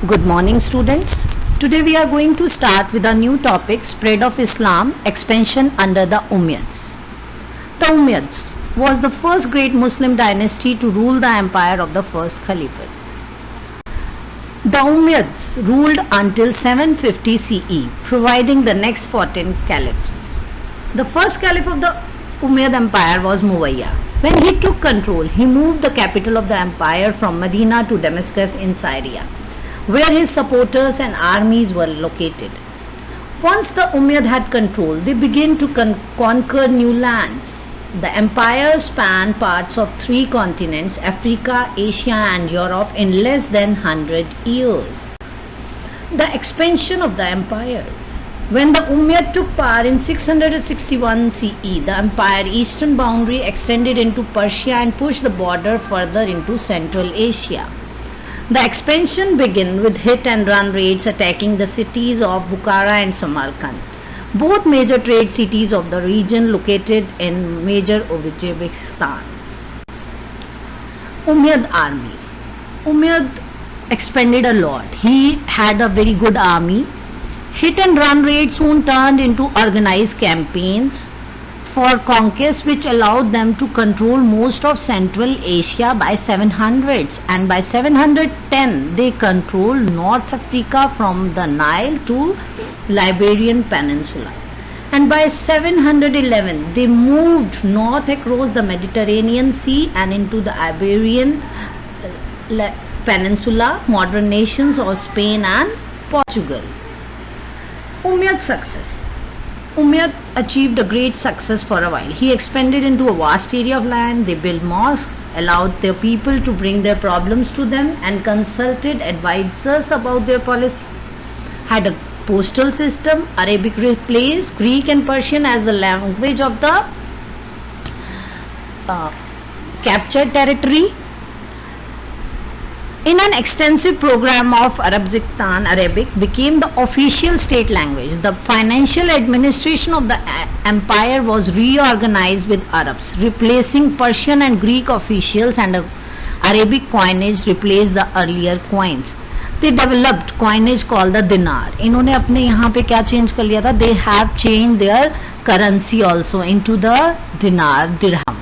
Good morning, students. Today we are going to start with a new topic, spread of Islam, expansion under the Umayyads. The Umayyads was the first great Muslim dynasty to rule the empire of the first Caliphate. The Umayyads ruled until 750 CE, providing the next 14 caliphs. The first caliph of the Umayyad Empire was Muawiyah. When he took control, he moved the capital of the empire from Medina to Damascus in Syria, where his supporters and armies were located. Once the Umayyad had control, they began to conquer new lands. The empire spanned parts of 3 continents, Africa, Asia and Europe, in less than 100 years. The expansion of the empire. When the Umayyad took power in 661 CE, the empire's eastern boundary extended into Persia and pushed the border further into Central Asia. The expansion began with hit-and-run raids attacking the cities of Bukhara and Samarkand, both major trade cities of the region located in major Uzbekistan. Umayyad armies. Umayyad expanded a lot. He had a very good army. Hit-and-run raids soon turned into organized campaigns for conquest, which allowed them to control most of Central Asia by 700s, and by 710 they controlled North Africa from the Nile to Iberian Peninsula, and by 711 they moved north across the Mediterranean Sea and into the Iberian Peninsula, modern nations of Spain and Portugal. Umayyad success. Umayyad achieved a great success for a while. He expanded into a vast area of land. They built mosques, allowed their people to bring their problems to them, and consulted advisors about their policies. Had a postal system. Arabic replaced Greek and Persian as the language of the captured territory. In an extensive program of Arabistan, Arabic became the official state language. The financial administration of the empire was reorganized with Arabs, replacing Persian and Greek officials, and Arabic coinage replaced the earlier coins. They developed coinage called the dinar. इन्होंने अपने यहाँ पे क्या change कर लिया था? They have changed their currency also into the dinar, dirham.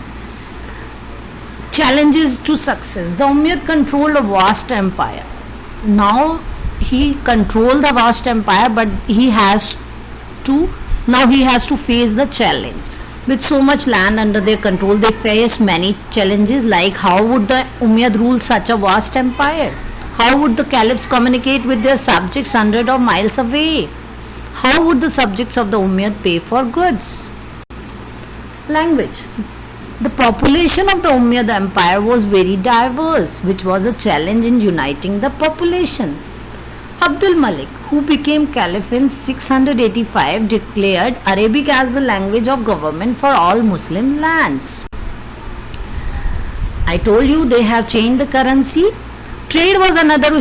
Challenges to success. The Umayyad controlled a vast empire. Now he controlled the vast empire, but he has to face the challenge. With so much land under their control, they faced many challenges, like how would the Umayyad rule such a vast empire? How would the caliphs communicate with their subjects hundreds of miles away? How would the subjects of the Umayyad pay for goods? Language. The population of the Umayyad Empire was very diverse, which was a challenge in uniting the population. Abdul Malik, who became caliph in 685, declared Arabic as the language of government for all Muslim lands. I told you they have changed the currency. Trade was another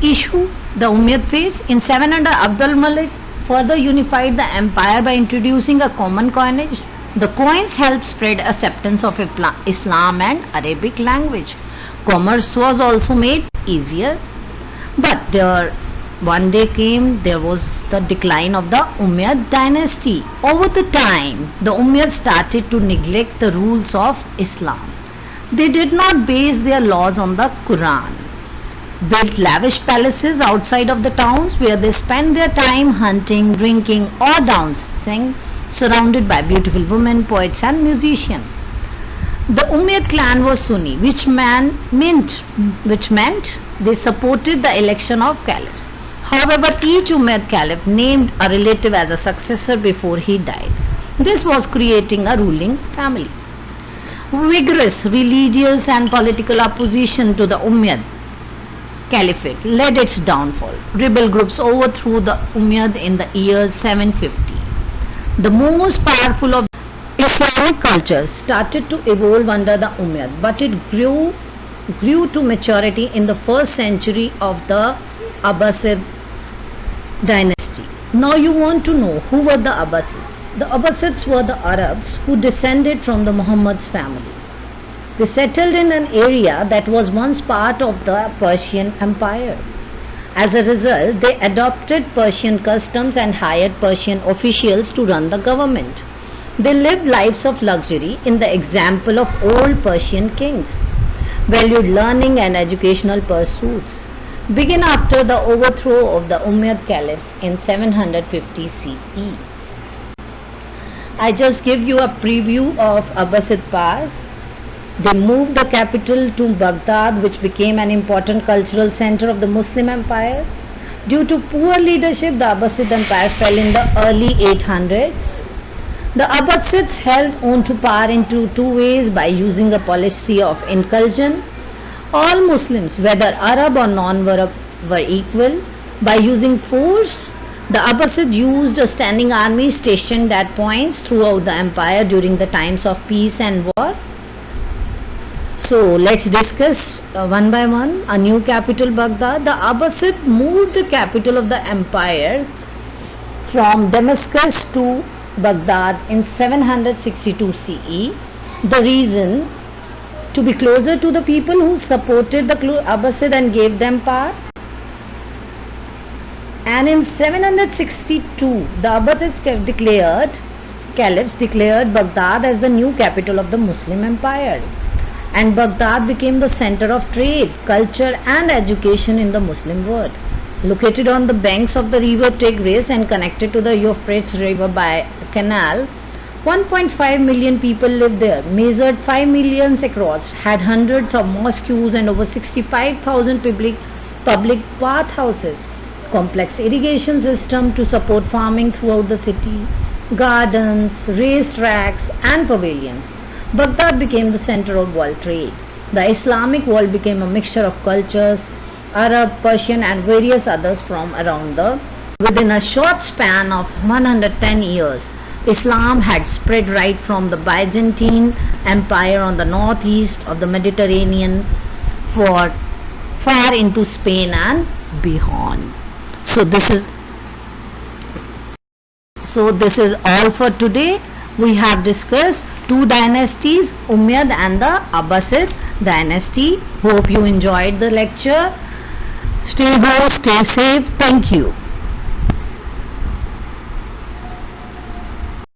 issue the Umayyad faced. In 700, Abdul Malik further unified the empire by introducing a common coinage. The coins helped spread acceptance of Islam and Arabic language. Commerce was also made easier. But one day came, there was the decline of the Umayyad dynasty. Over the time, the Umayyad started to neglect the rules of Islam. They did not base their laws on the Quran. Built lavish palaces outside of the towns where they spent their time hunting, drinking or dancing, surrounded by beautiful women, poets and musicians. The Umayyad clan was Sunni, which meant they supported the election of caliphs. However, each Umayyad caliph named a relative as a successor before he died. This was creating a ruling family. Vigorous religious and political opposition to the Umayyad caliphate led its downfall. Rebel groups overthrew the Umayyad in the year 750. The most powerful of Islamic cultures started to evolve under the Umayyad, but it grew to maturity in the first century of the Abbasid dynasty. Now you want to know who were the Abbasids. The Abbasids were the Arabs who descended from the Muhammad's family. They settled in an area that was once part of the Persian Empire. As a result, they adopted Persian customs and hired Persian officials to run the government. They lived lives of luxury in the example of old Persian kings, valued learning and educational pursuits. Begin after the overthrow of the Umayyad caliphs in 750 CE. I just give you a preview of Abbasid power. They moved the capital to Baghdad, which became an important cultural center of the Muslim Empire. Due to poor leadership, the Abbasid Empire fell in the early 800s. The Abbasids held on to power in two ways: by using a policy of inclusion. All Muslims, whether Arab or non-Arab, were equal. By using force, the Abbasids used a standing army stationed at points throughout the empire during the times of peace and war. So let's discuss one by one. A new capital, Baghdad. The Abbasids moved the capital of the empire from Damascus to Baghdad in 762 CE. The reason: to be closer to the people who supported the Abbasid and gave them power. And in 762, the Abbasids caliphs declared Baghdad as the new capital of the Muslim Empire. And Baghdad became the center of trade, culture and education in the Muslim world. Located on the banks of the river Tigris and connected to the Euphrates River by a canal, 1.5 million people lived there, measured 5 millions across, had hundreds of mosques and over 65,000 public bathhouses, complex irrigation system to support farming throughout the city, gardens, race tracks and pavilions. Baghdad became the center of world trade. The Islamic world became a mixture of cultures, Arab, Persian and various others from around the world. Within a short span of 110 years, Islam had spread right from the Byzantine Empire on the northeast of the Mediterranean far into Spain and beyond. So this is all for today. We have discussed two dynasties, Umayyad and the Abbasid dynasty. Hope you enjoyed the lecture. Stay home, stay safe. Thank you.